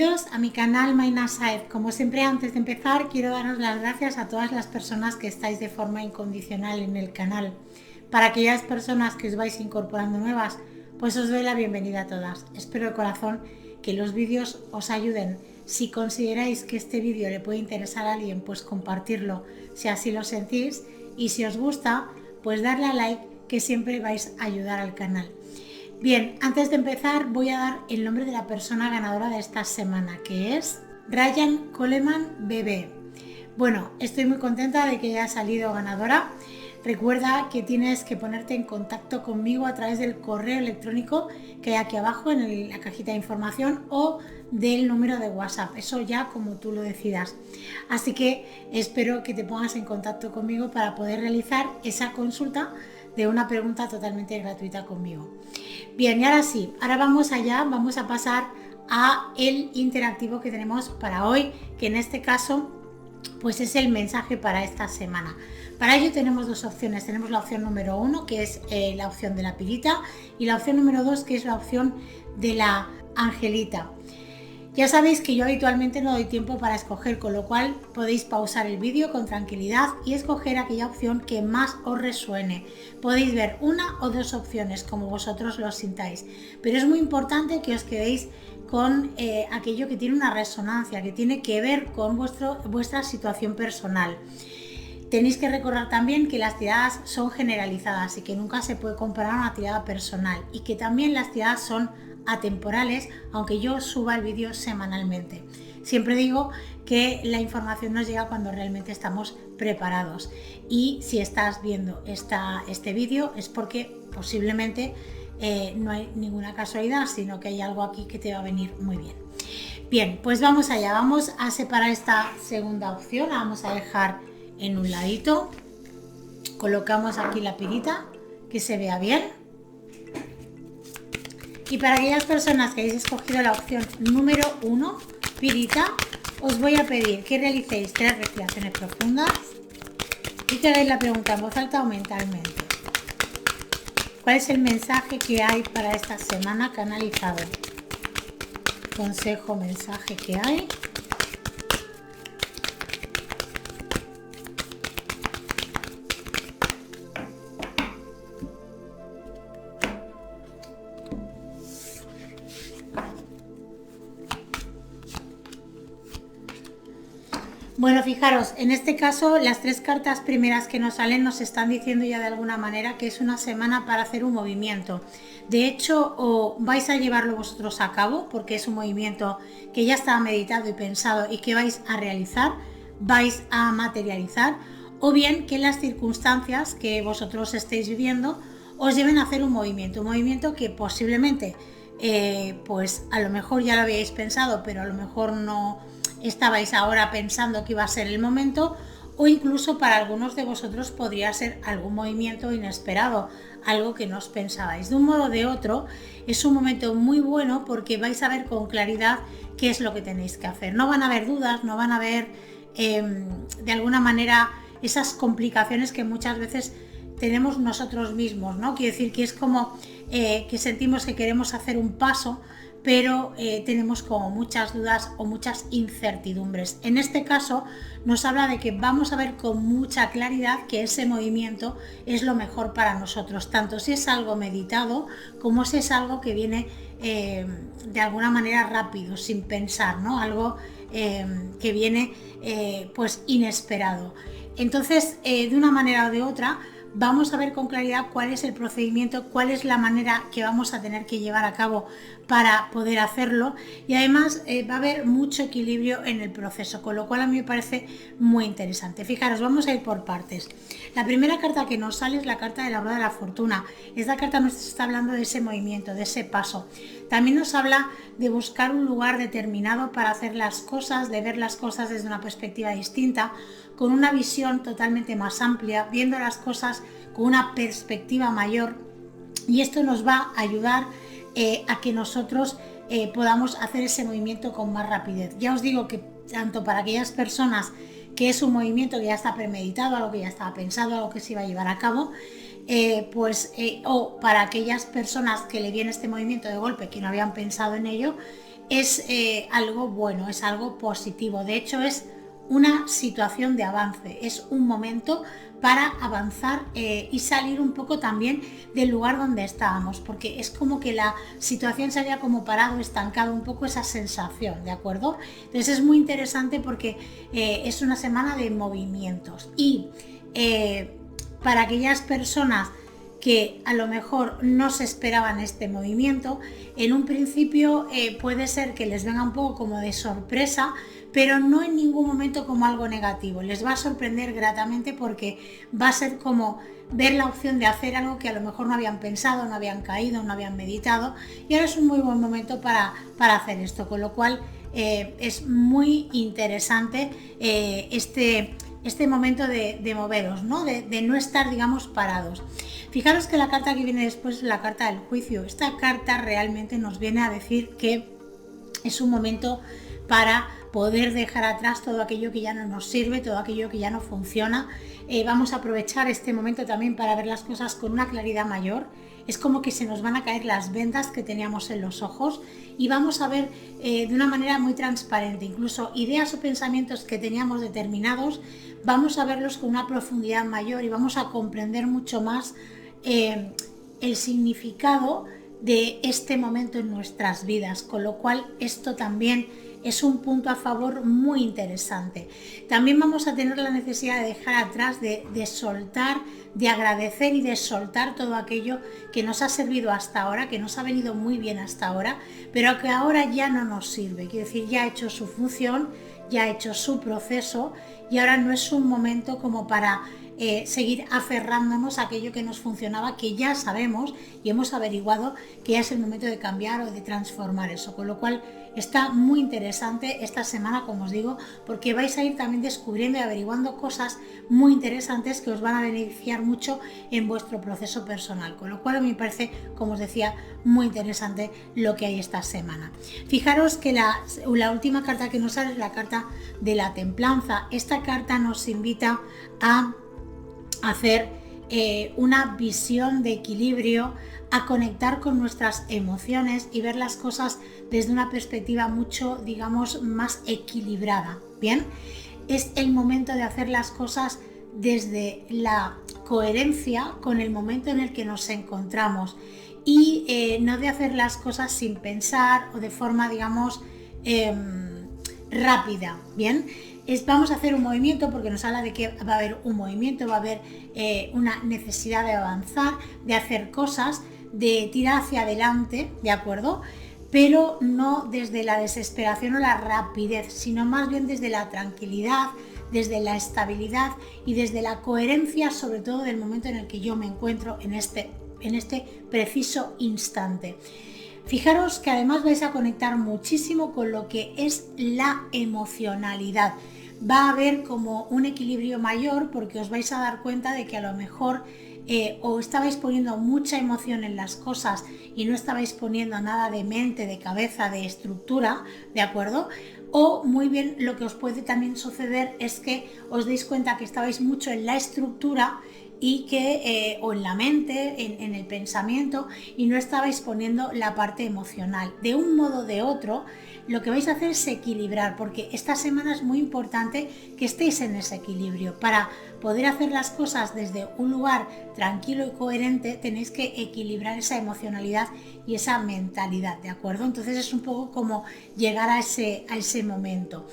Bienvenidos a mi canal Mayna Saez. Como siempre, antes de empezar, quiero daros las gracias a todas las personas que estáis de forma incondicional en el canal. Para aquellas personas que os vais incorporando nuevas, pues os doy la bienvenida a todas. Espero de corazón que los vídeos os ayuden. Si consideráis que este vídeo le puede interesar a alguien, pues compartirlo si así lo sentís. Y si os gusta, pues darle a like, que siempre vais a ayudar al canal. Bien, antes de empezar voy a dar el nombre de la persona ganadora de esta semana, que es Ryan Coleman Bebé. Bueno, estoy muy contenta de que haya salido ganadora. Recuerda que tienes que ponerte en contacto conmigo a través del correo electrónico que hay aquí abajo en la cajita de información o del número de WhatsApp, eso ya como tú lo decidas. Así que espero que te pongas en contacto conmigo para poder realizar esa consulta de una pregunta totalmente gratuita conmigo. Bien, y ahora sí, ahora vamos allá, vamos a pasar a el interactivo que tenemos para hoy, que en este caso pues es el mensaje para esta semana. Para ello tenemos dos opciones. Tenemos la opción número 1, que es la opción de la pirita, y la opción número 2, que es la opción de la angelita. Ya sabéis que yo habitualmente no doy tiempo para escoger, con lo cual podéis pausar el vídeo con tranquilidad y escoger aquella opción que más os resuene. Podéis ver una o dos opciones como vosotros lo sintáis, pero es muy importante que os quedéis con aquello que tiene una resonancia, que tiene que ver con vuestra situación personal. Tenéis que recordar también que las tiradas son generalizadas y que nunca se puede comparar una tirada personal, y que también las tiradas son atemporales, aunque yo suba el vídeo semanalmente. Siempre digo que la información nos llega cuando realmente estamos preparados, y si estás viendo este vídeo es porque posiblemente no hay ninguna casualidad, sino que hay algo aquí que te va a venir muy bien. Bien, pues vamos allá, vamos a separar esta segunda opción, la vamos a dejar en un ladito, colocamos aquí la pirita, que se vea bien. Y para aquellas personas que hayáis escogido la opción número 1, pirita, os voy a pedir que realicéis 3 respiraciones profundas y que hagáis la pregunta en voz alta o mentalmente. ¿Cuál es el mensaje que hay para esta semana canalizado? Consejo, mensaje que hay. Bueno, fijaros, en este caso las 3 cartas primeras que nos salen nos están diciendo ya de alguna manera que es una semana para hacer un movimiento. De hecho, o vais a llevarlo vosotros a cabo, porque es un movimiento que ya estaba meditado y pensado y que vais a realizar, vais a materializar, o bien que las circunstancias que vosotros estéis viviendo os lleven a hacer un movimiento que posiblemente pues a lo mejor ya lo habíais pensado, pero a lo mejor no estabais ahora pensando que iba a ser el momento, o incluso para algunos de vosotros podría ser algún movimiento inesperado, algo que no os pensabais. De un modo o de otro, es un momento muy bueno porque vais a ver con claridad qué es lo que tenéis que hacer. No van a haber dudas, no van a haber de alguna manera esas complicaciones que muchas veces tenemos nosotros mismos, ¿no? Quiere decir que es como que sentimos que queremos hacer un paso, pero tenemos como muchas dudas o muchas incertidumbres. En este caso nos habla de que vamos a ver con mucha claridad que ese movimiento es lo mejor para nosotros, tanto si es algo meditado como si es algo que viene de alguna manera rápido, sin pensar, ¿no? Algo que viene pues inesperado. Entonces, de una manera o de otra, vamos a ver con claridad cuál es el procedimiento, cuál es la manera que vamos a tener que llevar a cabo para poder hacerlo, y además va a haber mucho equilibrio en el proceso, con lo cual a mí me parece muy interesante. Fijaros, vamos a ir por partes. La primera carta que nos sale es la carta de la rueda de la fortuna. Esta carta nos está hablando de ese movimiento, de ese paso. También nos habla de buscar un lugar determinado para hacer las cosas, de ver las cosas desde una perspectiva distinta, con una visión totalmente más amplia, viendo las cosas con una perspectiva mayor, y esto nos va a ayudar a que nosotros podamos hacer ese movimiento con más rapidez. Ya os digo que tanto para aquellas personas que es un movimiento que ya está premeditado, algo que ya estaba pensado, algo que se iba a llevar a cabo, o para aquellas personas que le viene este movimiento de golpe, que no habían pensado en ello, es algo bueno, es algo positivo. De hecho, es una situación de avance, es un momento para avanzar y salir un poco también del lugar donde estábamos, porque es como que la situación se había como parado, estancado un poco esa sensación, ¿de acuerdo? Entonces es muy interesante porque es una semana de movimientos y para aquellas personas que a lo mejor no se esperaban este movimiento, en un principio puede ser que les venga un poco como de sorpresa, pero no en ningún momento como algo negativo. Les va a sorprender gratamente porque va a ser como ver la opción de hacer algo que a lo mejor no habían pensado, no habían caído, no habían meditado, y ahora es un muy buen momento para hacer esto, con lo cual es muy interesante este momento de moveros, ¿no? De no estar, digamos, parados. Fijaros que la carta que viene después es la carta del juicio. Esta carta realmente nos viene a decir que es un momento para poder dejar atrás todo aquello que ya no nos sirve, todo aquello que ya no funciona. Vamos a aprovechar este momento también para ver las cosas con una claridad mayor. Es como que se nos van a caer las vendas que teníamos en los ojos y vamos a ver de una manera muy transparente, incluso ideas o pensamientos que teníamos determinados, vamos a verlos con una profundidad mayor y vamos a comprender mucho más el significado de este momento en nuestras vidas, con lo cual esto también es un punto a favor muy interesante. También vamos a tener la necesidad de dejar atrás, de soltar, de agradecer y de soltar todo aquello que nos ha servido hasta ahora, que nos ha venido muy bien hasta ahora, pero que ahora ya no nos sirve. Quiero decir, ya ha hecho su función, ya ha hecho su proceso y ahora no es un momento como para seguir aferrándonos a aquello que nos funcionaba, que ya sabemos y hemos averiguado que ya es el momento de cambiar o de transformar eso, con lo cual está muy interesante esta semana, como os digo, porque vais a ir también descubriendo y averiguando cosas muy interesantes que os van a beneficiar mucho en vuestro proceso personal, con lo cual me parece, como os decía, muy interesante lo que hay esta semana. Fijaros que la última carta que nos sale es la carta de la templanza. Esta carta nos invita a hacer una visión de equilibrio, a conectar con nuestras emociones y ver las cosas desde una perspectiva mucho, digamos, más equilibrada. Bien, es el momento de hacer las cosas desde la coherencia con el momento en el que nos encontramos y no de hacer las cosas sin pensar o de forma, digamos, rápida. Bien, vamos a hacer un movimiento porque nos habla de que va a haber un movimiento, va a haber una necesidad de avanzar, de hacer cosas, de tirar hacia adelante, ¿de acuerdo? Pero no desde la desesperación o la rapidez, sino más bien desde la tranquilidad, desde la estabilidad y desde la coherencia, sobre todo del momento en el que yo me encuentro en este preciso instante. Fijaros que además vais a conectar muchísimo con lo que es la emocionalidad. Va a haber como un equilibrio mayor porque os vais a dar cuenta de que a lo mejor o estabais poniendo mucha emoción en las cosas y no estabais poniendo nada de mente, de cabeza, de estructura, ¿de acuerdo? O muy bien lo que os puede también suceder es que os deis cuenta que estabais mucho en la estructura y que o en la mente, en el pensamiento y no estabais poniendo la parte emocional. De un modo o de otro, lo que vais a hacer es equilibrar, porque esta semana es muy importante que estéis en ese equilibrio. Para poder hacer las cosas desde un lugar tranquilo y coherente, tenéis que equilibrar esa emocionalidad y esa mentalidad, ¿de acuerdo? Entonces es un poco como llegar a ese momento.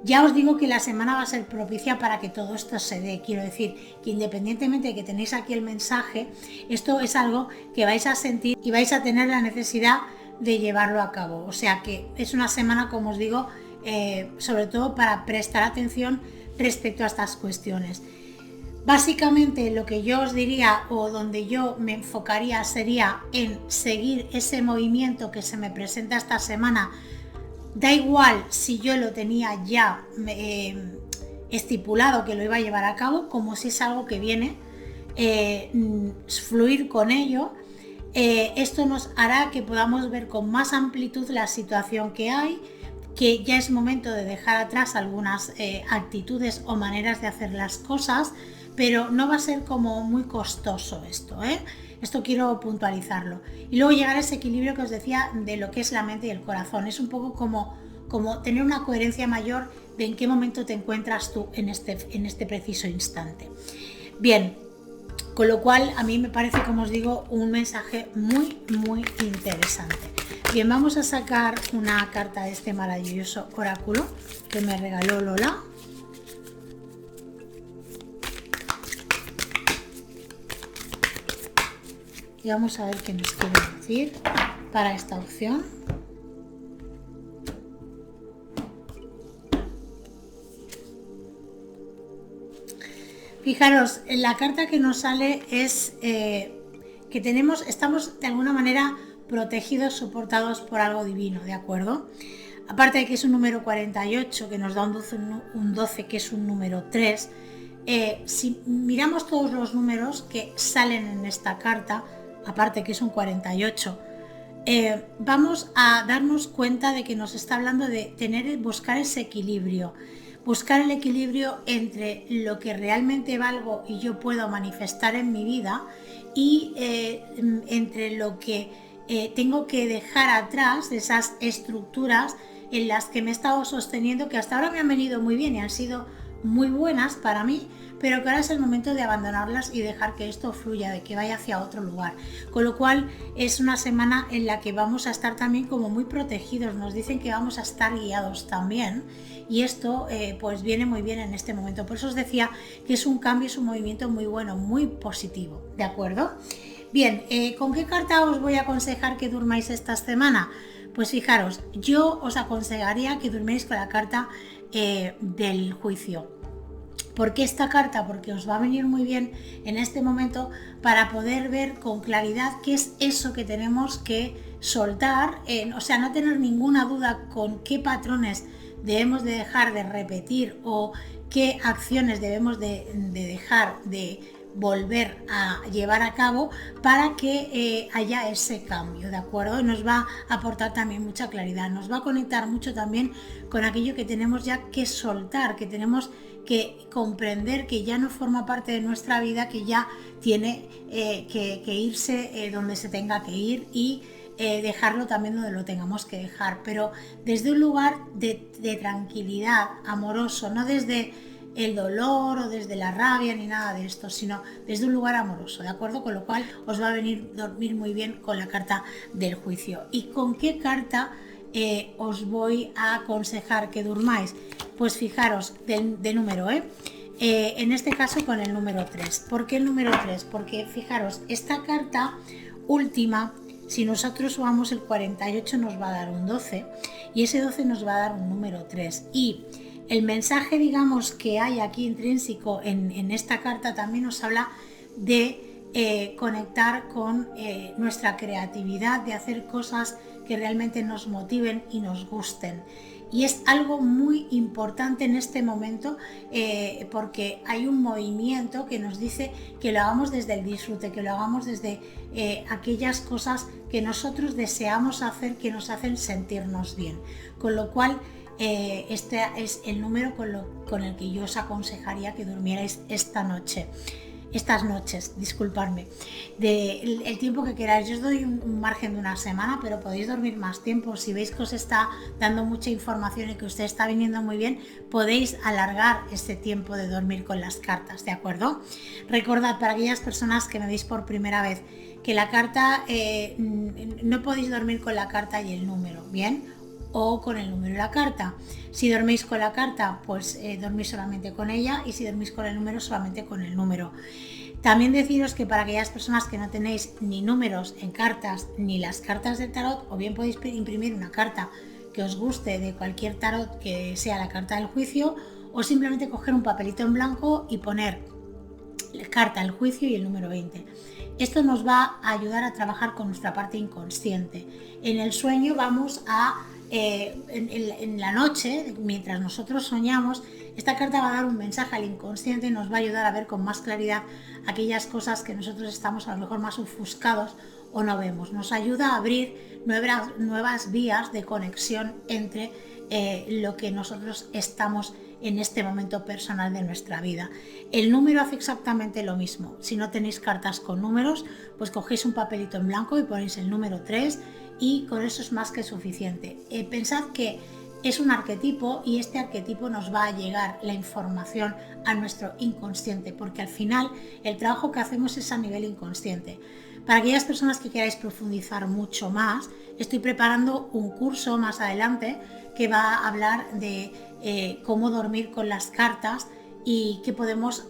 Ya os digo que la semana va a ser propicia para que todo esto se dé. Quiero decir que independientemente de que tenéis aquí el mensaje, esto es algo que vais a sentir y vais a tener la necesidad de llevarlo a cabo. O sea que es una semana, como os digo, sobre todo para prestar atención respecto a estas cuestiones. Básicamente lo que yo os diría o donde yo me enfocaría sería en seguir ese movimiento que se me presenta esta semana. Da igual si yo lo tenía ya estipulado que lo iba a llevar a cabo, como si es algo que viene, fluir con ello. Esto nos hará que podamos ver con más amplitud la situación que hay, que ya es momento de dejar atrás algunas actitudes o maneras de hacer las cosas, pero no va a ser como muy costoso esto, ¿eh? Esto quiero puntualizarlo. Y luego llegar a ese equilibrio que os decía de lo que es la mente y el corazón. Es un poco como tener una coherencia mayor de en qué momento te encuentras tú en este preciso instante. Bien, con lo cual a mí me parece, como os digo, un mensaje muy, muy interesante. Bien, vamos a sacar una carta de este maravilloso oráculo que me regaló Lola. Y vamos a ver qué nos quiere decir para esta opción. Fijaros, la carta que nos sale es que estamos de alguna manera protegidos, soportados por algo divino, ¿de acuerdo? Aparte de que es un número 48, que nos da un 12 que es un número 3, si miramos todos los números que salen en esta carta, aparte que es un 48, vamos a darnos cuenta de que nos está hablando de buscar ese equilibrio. Buscar el equilibrio entre lo que realmente valgo y yo puedo manifestar en mi vida y entre lo que tengo que dejar atrás, esas estructuras en las que me he estado sosteniendo, que hasta ahora me han venido muy bien y han sido muy buenas para mí, pero que ahora es el momento de abandonarlas y dejar que esto fluya, de que vaya hacia otro lugar. Con lo cual es una semana en la que vamos a estar también como muy protegidos, nos dicen que vamos a estar guiados también, y esto pues viene muy bien en este momento. Por eso os decía que es un cambio, es un movimiento muy bueno, muy positivo, ¿de acuerdo? Bien, ¿con qué carta os voy a aconsejar que durmáis esta semana? Pues fijaros, yo os aconsejaría que durmáis con la carta del juicio. ¿Por qué esta carta? Porque os va a venir muy bien en este momento para poder ver con claridad qué es eso que tenemos que soltar, o sea, no tener ninguna duda con qué patrones debemos de dejar de repetir o qué acciones debemos de dejar de volver a llevar a cabo para que haya ese cambio, ¿de acuerdo? Y nos va a aportar también mucha claridad, nos va a conectar mucho también con aquello que tenemos ya que soltar, que tenemos que comprender que ya no forma parte de nuestra vida, que ya tiene que irse donde se tenga que ir y dejarlo también donde lo tengamos que dejar, pero desde un lugar de tranquilidad, amoroso, no desde el dolor o desde la rabia ni nada de esto, sino desde un lugar amoroso, ¿de acuerdo? Con lo cual os va a venir dormir muy bien con la carta del juicio. ¿Y con qué carta os voy a aconsejar que durmáis? Pues fijaros, de número, en este caso con el número 3. ¿Por qué el número 3? Porque fijaros, esta carta última, si nosotros sumamos el 48 nos va a dar un 12 y ese 12 nos va a dar un número 3. Y el mensaje, digamos, que hay aquí intrínseco en esta carta también nos habla de conectar con nuestra creatividad, de hacer cosas que realmente nos motiven y nos gusten. Y es algo muy importante en este momento porque hay un movimiento que nos dice que lo hagamos desde el disfrute, que lo hagamos desde aquellas cosas que nosotros deseamos hacer, que nos hacen sentirnos bien. Con lo cual, este es el número con el que yo os aconsejaría que durmierais estas noches, disculpadme, el tiempo que queráis. Yo os doy un margen de una semana, pero podéis dormir más tiempo. Si veis que os está dando mucha información y que usted está viniendo muy bien, podéis alargar ese tiempo de dormir con las cartas, ¿de acuerdo? Recordad, para aquellas personas que me veis por primera vez, que la carta, no podéis dormir con la carta y el número, ¿bien? O con el número de la carta. Si dormís con la carta, pues dormís solamente con ella, y si dormís con el número, solamente con el número. También deciros que para aquellas personas que no tenéis ni números en cartas ni las cartas del tarot, o bien podéis imprimir una carta que os guste de cualquier tarot que sea la carta del juicio, o simplemente coger un papelito en blanco y poner la carta del juicio y el número 20. Esto nos va a ayudar a trabajar con nuestra parte inconsciente. En el sueño vamos a en la noche, mientras nosotros soñamos, esta carta va a dar un mensaje al inconsciente y nos va a ayudar a ver con más claridad aquellas cosas que nosotros estamos a lo mejor más ofuscados o no vemos. Nos ayuda a abrir nuevas vías de conexión entre lo que nosotros estamos en este momento personal de nuestra vida. El número hace exactamente lo mismo. Si no tenéis cartas con números, pues cogéis un papelito en blanco y ponéis el número 3 y con eso es más que suficiente. Pensad que es un arquetipo y este arquetipo nos va a llegar la información a nuestro inconsciente, porque al final el trabajo que hacemos es a nivel inconsciente. Para aquellas personas que queráis profundizar mucho más, estoy preparando un curso más adelante que va a hablar de cómo dormir con las cartas y que podemos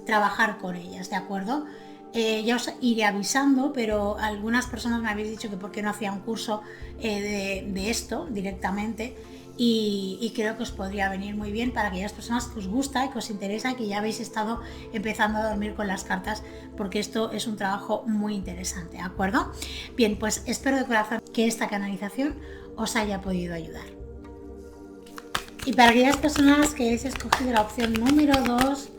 trabajar con ellas, ¿de acuerdo? Ya os iré avisando, pero algunas personas me habéis dicho que por qué no hacía un curso de esto directamente y creo que os podría venir muy bien para aquellas personas que os gusta y que os interesa y que ya habéis estado empezando a dormir con las cartas, porque esto es un trabajo muy interesante, ¿de acuerdo? Bien, pues espero de corazón que esta canalización os haya podido ayudar. Y para aquellas personas que habéis escogido la opción número 2,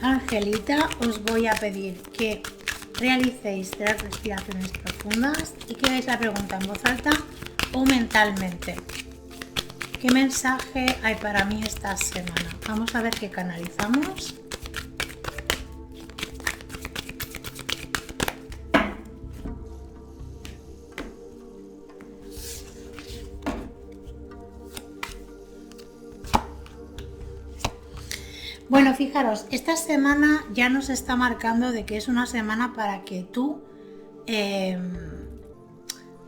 Angelita, os voy a pedir que realicéis 3 respiraciones profundas y que veáis la pregunta en voz alta o mentalmente. ¿Qué mensaje hay para mí esta semana? Vamos a ver qué canalizamos. Bueno, fijaros, esta semana ya nos está marcando de que es una semana para que tú...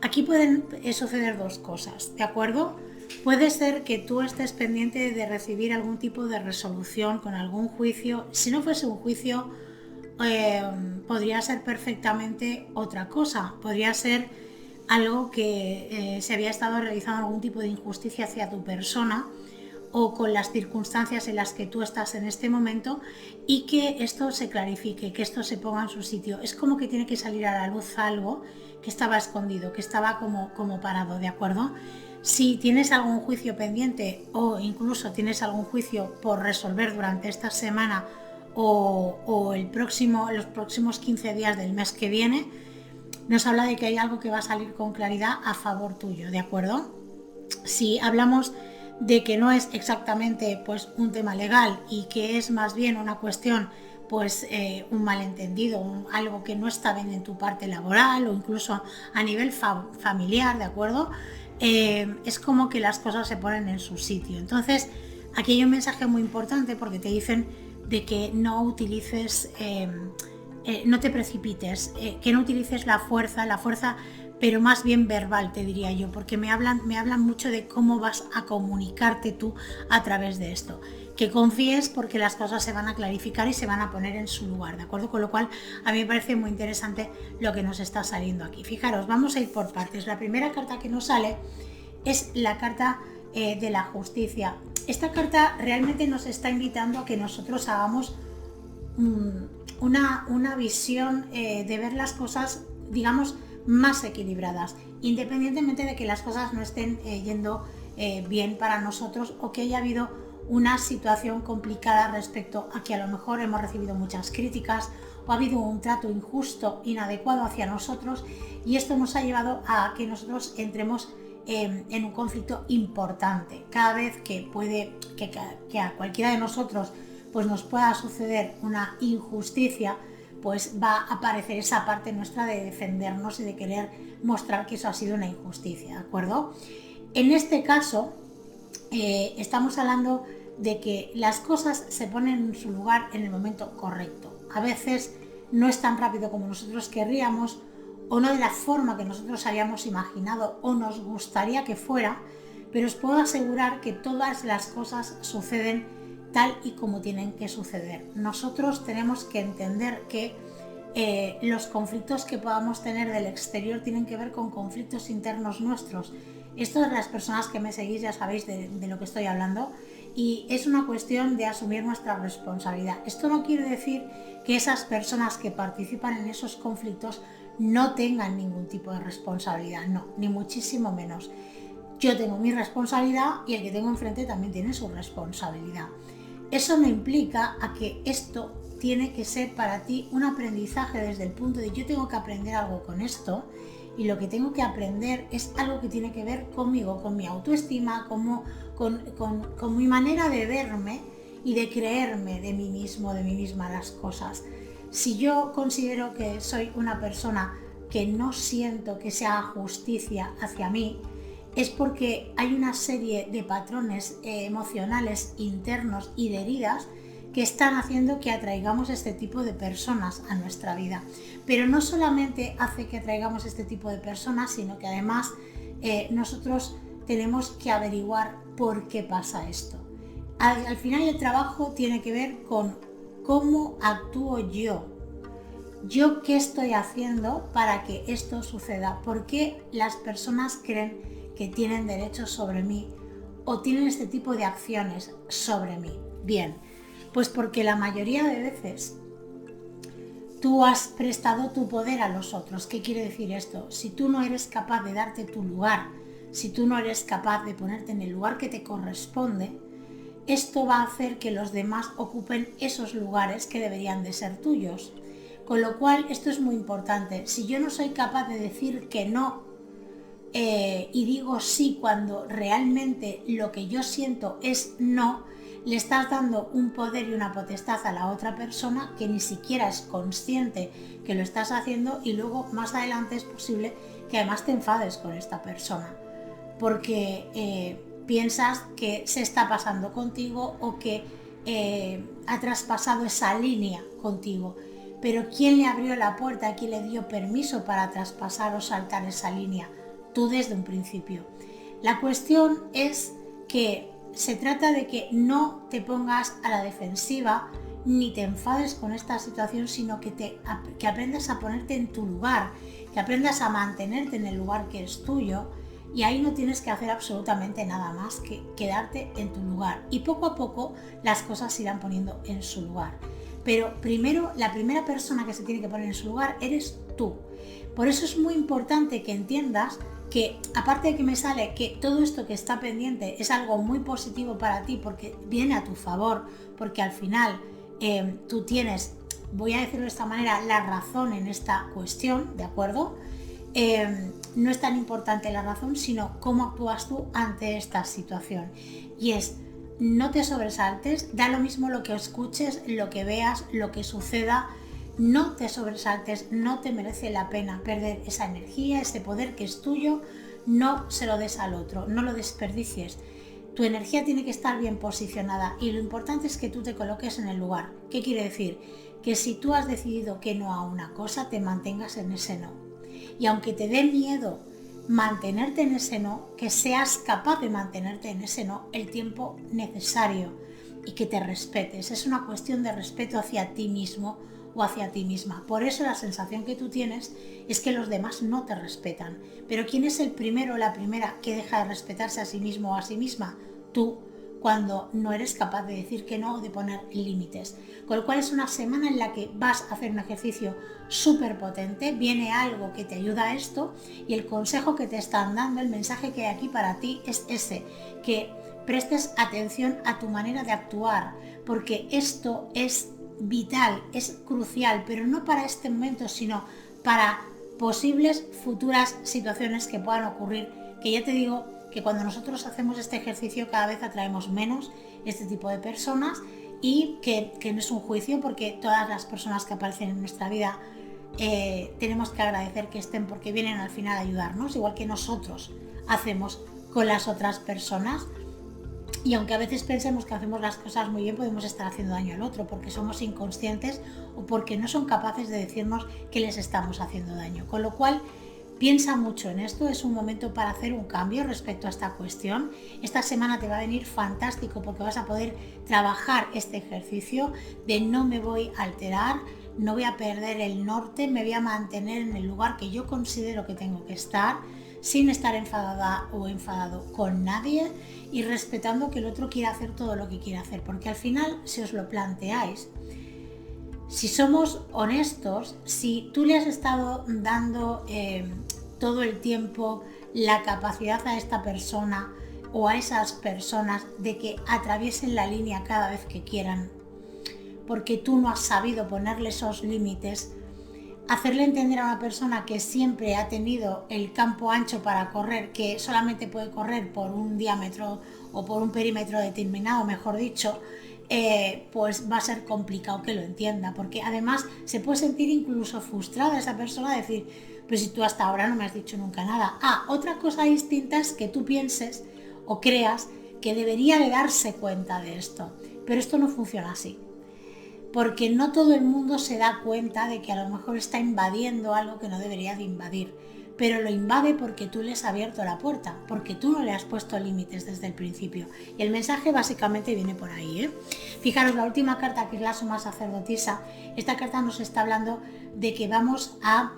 aquí pueden suceder 2 cosas, ¿de acuerdo? Puede ser que tú estés pendiente de recibir algún tipo de resolución con algún juicio. Si no fuese un juicio, podría ser perfectamente otra cosa. Podría ser algo que se había estado realizando algún tipo de injusticia hacia tu persona o con las circunstancias en las que tú estás en este momento y que esto se clarifique, que esto se ponga en su sitio. Es como que tiene que salir a la luz algo que estaba escondido, que estaba como parado, ¿de acuerdo? Si tienes algún juicio pendiente o incluso tienes algún juicio por resolver durante esta semana o los próximos 15 días del mes que viene, nos habla de que hay algo que va a salir con claridad a favor tuyo, ¿de acuerdo? Si hablamos de que no es exactamente pues un tema legal y que es más bien una cuestión pues un malentendido, algo que no está bien en tu parte laboral o incluso a nivel familiar, ¿de acuerdo? Es como que las cosas se ponen en su sitio. Entonces aquí hay un mensaje muy importante porque te dicen de que no utilices no te precipites, que no utilices la fuerza, pero más bien verbal, te diría yo, porque me hablan mucho de cómo vas a comunicarte tú a través de esto. Que confíes porque las cosas se van a clarificar y se van a poner en su lugar, ¿de acuerdo? Con lo cual, a mí me parece muy interesante lo que nos está saliendo aquí. Fijaros, vamos a ir por partes. La primera carta que nos sale es la carta de la justicia. Esta carta realmente nos está invitando a que nosotros hagamos una visión de ver las cosas, digamos, más equilibradas, independientemente de que las cosas no estén yendo bien para nosotros o que haya habido una situación complicada respecto a que a lo mejor hemos recibido muchas críticas o ha habido un trato injusto, inadecuado hacia nosotros y esto nos ha llevado a que nosotros entremos en un conflicto importante. Cada vez que a cualquiera de nosotros pues nos pueda suceder una injusticia, pues va a aparecer esa parte nuestra de defendernos y de querer mostrar que eso ha sido una injusticia, ¿de acuerdo? En este caso, estamos hablando de que las cosas se ponen en su lugar en el momento correcto. A veces no es tan rápido como nosotros querríamos o no de la forma que nosotros habíamos imaginado o nos gustaría que fuera, pero os puedo asegurar que todas las cosas suceden tal y como tienen que suceder. Nosotros tenemos que entender que los conflictos que podamos tener del exterior tienen que ver con conflictos internos nuestros. Esto de las personas que me seguís ya sabéis de lo que estoy hablando y es una cuestión de asumir nuestra responsabilidad. Esto no quiere decir que esas personas que participan en esos conflictos no tengan ningún tipo de responsabilidad, no, ni muchísimo menos. Yo tengo mi responsabilidad y el que tengo enfrente también tiene su responsabilidad. Eso no implica a que esto tiene que ser para ti un aprendizaje desde el punto de yo tengo que aprender algo con esto y lo que tengo que aprender es algo que tiene que ver conmigo, con mi autoestima, con mi manera de verme y de creerme de mí mismo, de mí misma las cosas. Si yo considero que soy una persona que no siento que se haga justicia hacia mí, es porque hay una serie de patrones emocionales internos y de heridas que están haciendo que atraigamos este tipo de personas a nuestra vida. Pero no solamente hace que atraigamos este tipo de personas, sino que además nosotros tenemos que averiguar por qué pasa esto. Al final el trabajo tiene que ver con cómo actúo yo. ¿Yo qué estoy haciendo para que esto suceda? ¿Por qué las personas creen que tienen derechos sobre mí o tienen este tipo de acciones sobre mí? Bien, pues porque la mayoría de veces tú has prestado tu poder a los otros. ¿Qué quiere decir esto? Si tú no eres capaz de darte tu lugar, si tú no eres capaz de ponerte en el lugar que te corresponde, esto va a hacer que los demás ocupen esos lugares que deberían de ser tuyos. Con lo cual, esto es muy importante. Si yo no soy capaz de decir que no y digo sí cuando realmente lo que yo siento es no, le estás dando un poder y una potestad a la otra persona que ni siquiera es consciente que lo estás haciendo, y luego más adelante es posible que además te enfades con esta persona porque piensas que se está pasando contigo o que ha traspasado esa línea contigo. Pero ¿quién le abrió la puerta? ¿Quién le dio permiso para traspasar o saltar esa línea? Tú desde un principio. La cuestión es que se trata de que no te pongas a la defensiva ni te enfades con esta situación, sino que aprendas a ponerte en tu lugar, que aprendas a mantenerte en el lugar que es tuyo, y ahí no tienes que hacer absolutamente nada más que quedarte en tu lugar, y poco a poco las cosas se irán poniendo en su lugar. Pero primero, la primera persona que se tiene que poner en su lugar eres tú. Por eso es muy importante que entiendas que, aparte de que me sale que todo esto que está pendiente es algo muy positivo para ti porque viene a tu favor, porque al final tú tienes, voy a decirlo de esta manera, la razón en esta cuestión, ¿de acuerdo? No es tan importante la razón, sino cómo actúas tú ante esta situación. Y es, no te sobresaltes, da lo mismo lo que escuches, lo que veas, lo que suceda. No te sobresaltes, no te merece la pena perder esa energía, ese poder que es tuyo. No se lo des al otro, no lo desperdicies. Tu energía tiene que estar bien posicionada y lo importante es que tú te coloques en el lugar. ¿Qué quiere decir? Que si tú has decidido que no a una cosa, te mantengas en ese no. Y aunque te dé miedo mantenerte en ese no, que seas capaz de mantenerte en ese no el tiempo necesario y que te respetes. Es una cuestión de respeto hacia ti mismo o hacia ti misma. Por eso la sensación que tú tienes es que los demás no te respetan. Pero ¿quién es el primero o la primera que deja de respetarse a sí mismo o a sí misma? Tú, cuando no eres capaz de decir que no o de poner límites. Con lo cual es una semana en la que vas a hacer un ejercicio súper potente, viene algo que te ayuda a esto, y el consejo que te están dando, el mensaje que hay aquí para ti es ese, que prestes atención a tu manera de actuar, porque esto es vital, es crucial, pero no para este momento, sino para posibles futuras situaciones que puedan ocurrir, que ya te digo que cuando nosotros hacemos este ejercicio cada vez atraemos menos este tipo de personas, y que no es un juicio, porque todas las personas que aparecen en nuestra vida tenemos que agradecer que estén, porque vienen al final a ayudarnos, igual que nosotros hacemos con las otras personas. Y aunque a veces pensemos que hacemos las cosas muy bien, podemos estar haciendo daño al otro porque somos inconscientes o porque no son capaces de decirnos que les estamos haciendo daño. Con lo cual, piensa mucho en esto, es un momento para hacer un cambio respecto a esta cuestión. Esta semana te va a venir fantástico porque vas a poder trabajar este ejercicio de no me voy a alterar, no voy a perder el norte, me voy a mantener en el lugar que yo considero que tengo que estar, sin estar enfadada o enfadado con nadie y respetando que el otro quiera hacer todo lo que quiera hacer, porque al final, si os lo planteáis, si somos honestos, si tú le has estado dando todo el tiempo la capacidad a esta persona o a esas personas de que atraviesen la línea cada vez que quieran, porque tú no has sabido ponerle esos límites, hacerle entender a una persona que siempre ha tenido el campo ancho para correr, que solamente puede correr por un diámetro o por un perímetro determinado, mejor dicho, pues va a ser complicado que lo entienda, porque además se puede sentir incluso frustrada esa persona, decir, pues si tú hasta ahora no me has dicho nunca nada. Otra cosa distinta es que tú pienses o creas que debería de darse cuenta de esto, pero esto no funciona así, porque no todo el mundo se da cuenta de que a lo mejor está invadiendo algo que no debería de invadir, pero lo invade porque tú le has abierto la puerta, porque tú no le has puesto límites desde el principio. Y el mensaje básicamente viene por ahí, ¿eh? Fijaros, la última carta, que es la suma sacerdotisa, esta carta nos está hablando de que vamos a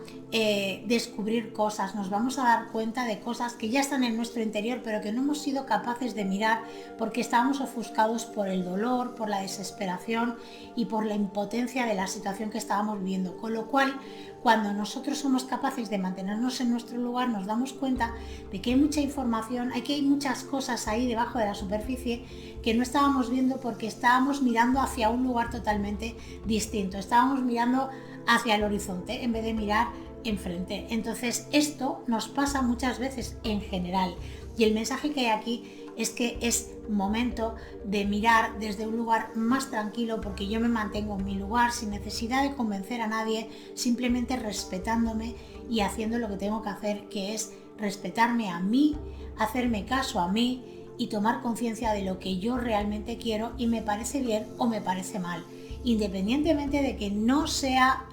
descubrir cosas, nos vamos a dar cuenta de cosas que ya están en nuestro interior, pero que no hemos sido capaces de mirar porque estábamos ofuscados por el dolor, por la desesperación y por la impotencia de la situación que estábamos viviendo. Con lo cual, cuando nosotros somos capaces de mantenernos en nuestro lugar, nos damos cuenta de que hay mucha información, que hay muchas cosas ahí debajo de la superficie que no estábamos viendo porque estábamos mirando hacia un lugar totalmente distinto. Estábamos mirando hacia el horizonte en vez de mirar enfrente. Entonces esto nos pasa muchas veces en general, y el mensaje que hay aquí es que es momento de mirar desde un lugar más tranquilo, porque yo me mantengo en mi lugar sin necesidad de convencer a nadie, simplemente respetándome y haciendo lo que tengo que hacer, que es respetarme a mí, hacerme caso a mí y tomar conciencia de lo que yo realmente quiero y me parece bien o me parece mal, independientemente de que no sea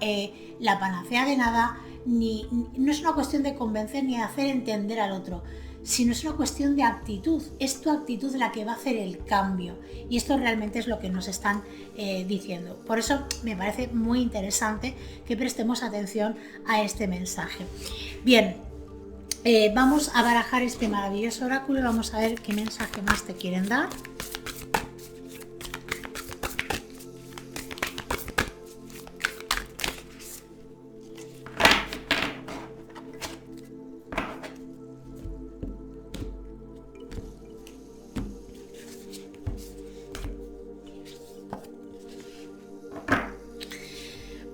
la panacea de nada, no es una cuestión de convencer ni de hacer entender al otro, sino es una cuestión de actitud. Es tu actitud la que va a hacer el cambio, y esto realmente es lo que nos están diciendo. Por eso me parece muy interesante que prestemos atención a este mensaje. Bien, vamos a barajar este maravilloso oráculo y vamos a ver qué mensaje más te quieren dar.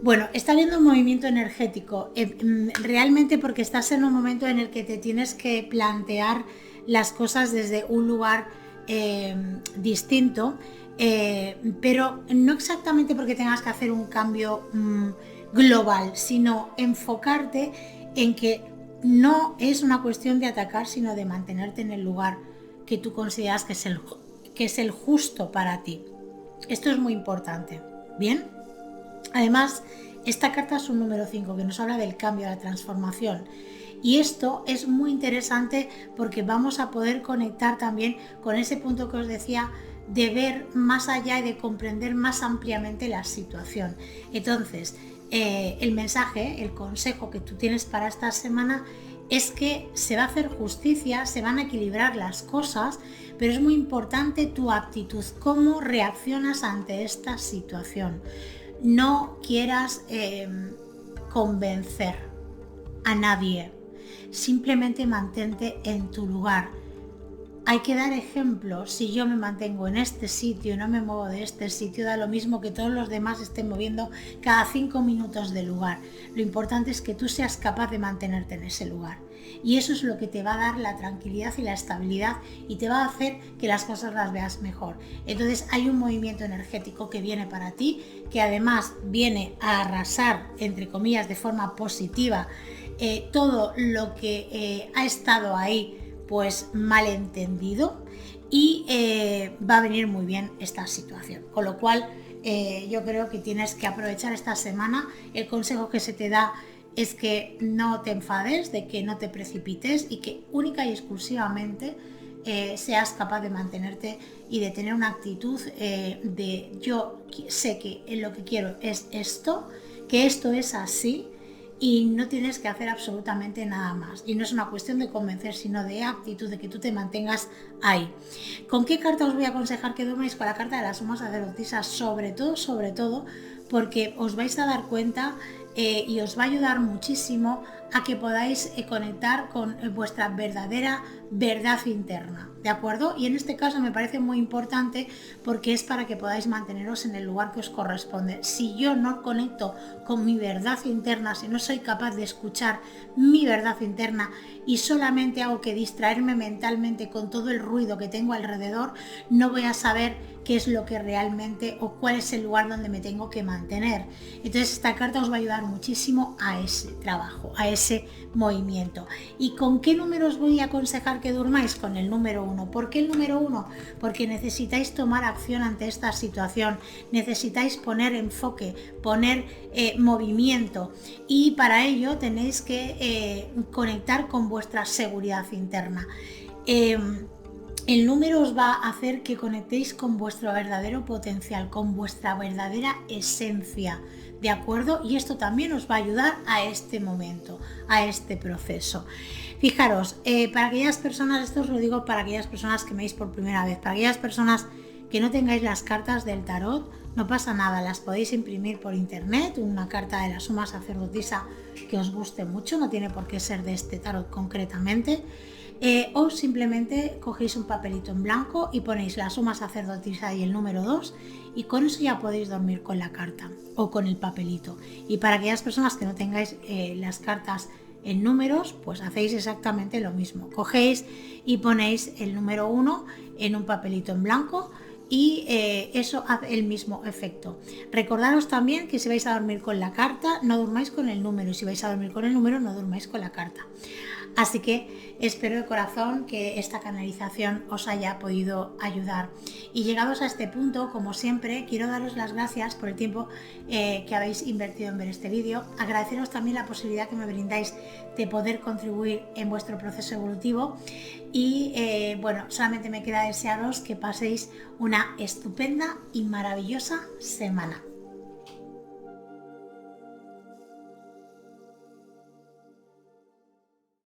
Bueno, está habiendo un movimiento energético, realmente porque estás en un momento en el que te tienes que plantear las cosas desde un lugar distinto, pero no exactamente porque tengas que hacer un cambio global, sino enfocarte en que no es una cuestión de atacar, sino de mantenerte en el lugar que tú consideras que es el justo para ti. Esto es muy importante. ¿Bien? Además, esta carta es un número 5 que nos habla del cambio, de la transformación. Y esto es muy interesante porque vamos a poder conectar también con ese punto que os decía de ver más allá y de comprender más ampliamente la situación. Entonces, el mensaje, el consejo que tú tienes para esta semana es que se va a hacer justicia, se van a equilibrar las cosas, pero es muy importante tu actitud, cómo reaccionas ante esta situación. No quieras convencer a nadie, simplemente mantente en tu lugar. Hay que dar ejemplo. Si yo me mantengo en este sitio y no me muevo de este sitio, da lo mismo que todos los demás estén moviendo cada 5 minutos de lugar. Lo importante es que tú seas capaz de mantenerte en ese lugar. Y eso es lo que te va a dar la tranquilidad y la estabilidad y te va a hacer que las cosas las veas mejor. Entonces hay un movimiento energético que viene para ti, que además viene a arrasar, entre comillas, de forma positiva, todo lo que ha estado ahí pues malentendido, y va a venir muy bien esta situación. Con lo cual yo creo que tienes que aprovechar esta semana. El consejo que se te da es que no te enfades, de que no te precipites y que única y exclusivamente seas capaz de mantenerte y de tener una actitud de yo sé que lo que quiero es esto, que esto es así y no tienes que hacer absolutamente nada más. Y no es una cuestión de convencer, sino de actitud, de que tú te mantengas ahí. ¿Con qué carta os voy a aconsejar que durmáis? Con la carta de la suma sacerdotisa, sobre todo, porque os vais a dar cuenta y os va a ayudar muchísimo a que podáis conectar con vuestra verdadera verdad interna. ¿de acuerdo? Y en este caso me parece muy importante porque es para que podáis manteneros en el lugar que os corresponde. Si yo no conecto con mi verdad interna, si no soy capaz de escuchar mi verdad interna y solamente hago que distraerme mentalmente con todo el ruido que tengo alrededor, no voy a saber qué es lo que realmente o cuál es el lugar donde me tengo que mantener. Entonces esta carta os va a ayudar muchísimo a ese trabajo, a ese movimiento. ¿Y con qué número os voy a aconsejar que durmáis? Con el número 1. ¿Por qué el número 1? Porque necesitáis tomar acción ante esta situación, necesitáis poner enfoque, poner movimiento, y para ello tenéis que conectar con vuestra seguridad interna. El número os va a hacer que conectéis con vuestro verdadero potencial, con vuestra verdadera esencia, ¿de acuerdo? Y esto también os va a ayudar a este momento, a este proceso. Fijaros, para aquellas personas, esto os lo digo para aquellas personas que me veis por primera vez, para aquellas personas que no tengáis las cartas del tarot, no pasa nada, las podéis imprimir por internet, una carta de la suma sacerdotisa que os guste mucho, no tiene por qué ser de este tarot concretamente. O simplemente cogéis un papelito en blanco y ponéis la suma sacerdotisa y el número 2, y con eso ya podéis dormir con la carta o con el papelito. Y para aquellas personas que no tengáis las cartas en números, pues hacéis exactamente lo mismo, cogéis y ponéis el número 1 en un papelito en blanco y eso hace el mismo efecto. Recordaros también que si vais a dormir con la carta, no durmáis con el número, y si vais a dormir con el número, no durmáis con la carta. Así que espero de corazón que esta canalización os haya podido ayudar. Y llegados a este punto, como siempre, quiero daros las gracias por el tiempo que habéis invertido en ver este vídeo. Agradeceros también la posibilidad que me brindáis de poder contribuir en vuestro proceso evolutivo. Y bueno, solamente me queda desearos que paséis una estupenda y maravillosa semana.